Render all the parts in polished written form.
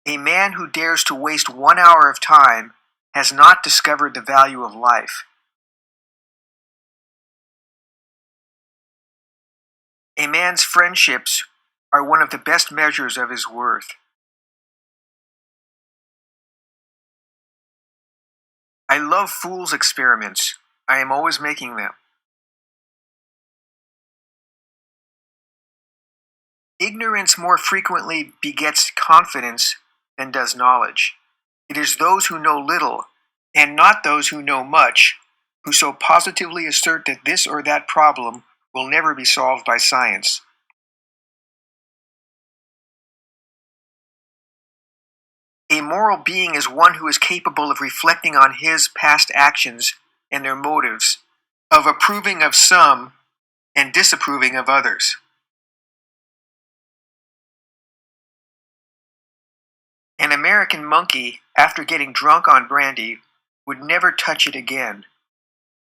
A man who dares to waste 1 hour of time has not discovered the value of life. A man's friendships are one of the best measures of his worth. I love fool's experiments. I am always making them. Ignorance more frequently begets confidence than does knowledge. It is those who know little, and not those who know much, who so positively assert that this or that problem will never be solved by science. A moral being is one who is capable of reflecting on his past actions and their motives, of approving of some and disapproving of others. An American monkey, after getting drunk on brandy, would never touch it again,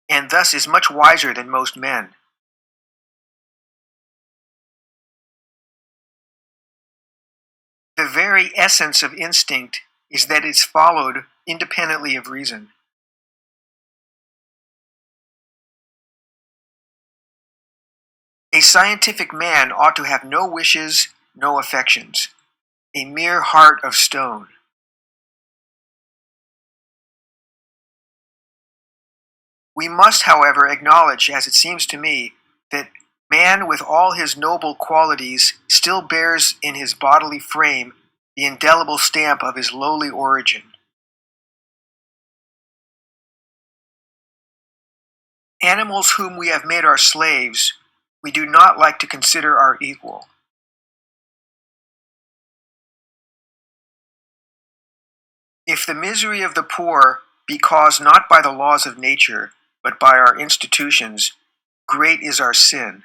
and thus is much wiser than most men. The very essence of instinct is that it's followed independently of reason. A scientific man ought to have no wishes, no affections, a mere heart of stone. We must, however, acknowledge, as it seems to me, that man with all his noble qualities still bears in his bodily frame the indelible stamp of his lowly origin. Animals whom we have made our slaves, we do not like to consider our equal. If the misery of the poor be caused not by the laws of nature, but by our institutions, great is our sin.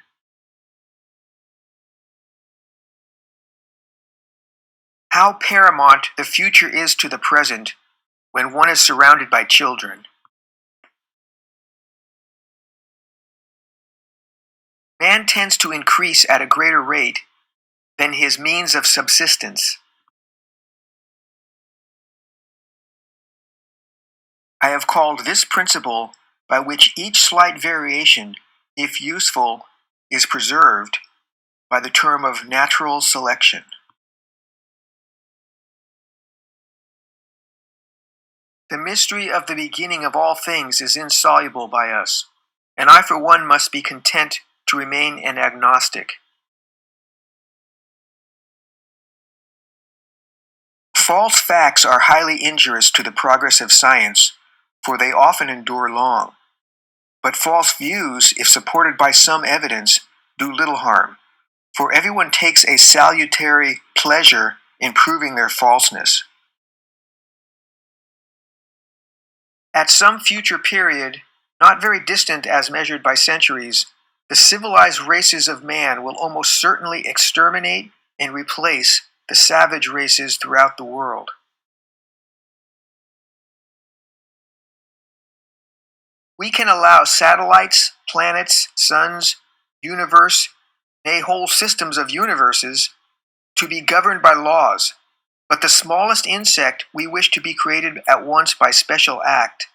How paramount the future is to the present when one is surrounded by children. Man tends to increase at a greater rate than his means of subsistence. I have called this principle by which each slight variation, if useful, is preserved, by the term of natural selection. The mystery of the beginning of all things is insoluble by us, and I for one must be content to remain an agnostic. False facts are highly injurious to the progress of science, for they often endure long. But false views, if supported by some evidence, do little harm, for everyone takes a salutary pleasure in proving their falseness. At some future period, not very distant as measured by centuries, the civilized races of man will almost certainly exterminate and replace the savage races throughout the world. We can allow satellites, planets, suns, universe, nay, whole systems of universes to be governed by laws, but the smallest insect we wish to be created at once by special act.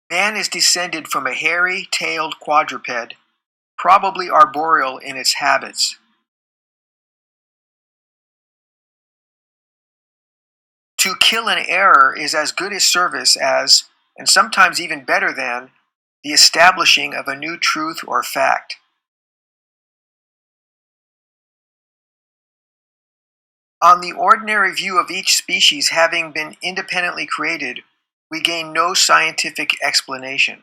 Man is descended from a hairy-tailed quadruped, probably arboreal in its habits. To kill an error is as good a service as, and sometimes even better than, the establishing of a new truth or fact. On the ordinary view of each species having been independently created, we gain no scientific explanation.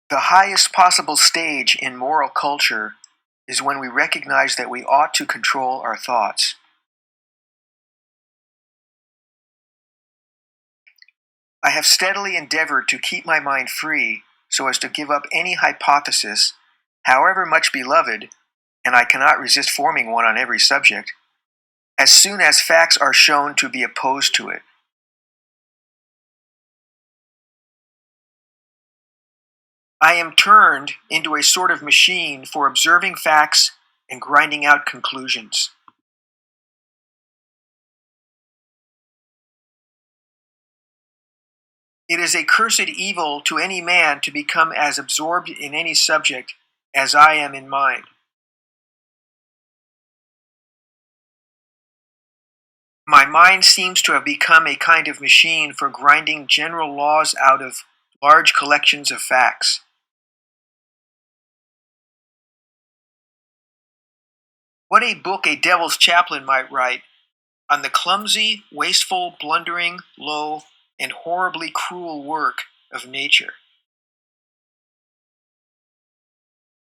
The highest possible stage in moral culture is when we recognize that we ought to control our thoughts. I have steadily endeavored to keep my mind free so as to give up any hypothesis, however much beloved, and I cannot resist forming one on every subject, as soon as facts are shown to be opposed to it. I am turned into a sort of machine for observing facts and grinding out conclusions. It is a cursed evil to any man to become as absorbed in any subject as I am in mine. My mind seems to have become a kind of machine for grinding general laws out of large collections of facts. What a book a devil's chaplain might write on the clumsy, wasteful, blundering, low, and horribly cruel work of nature.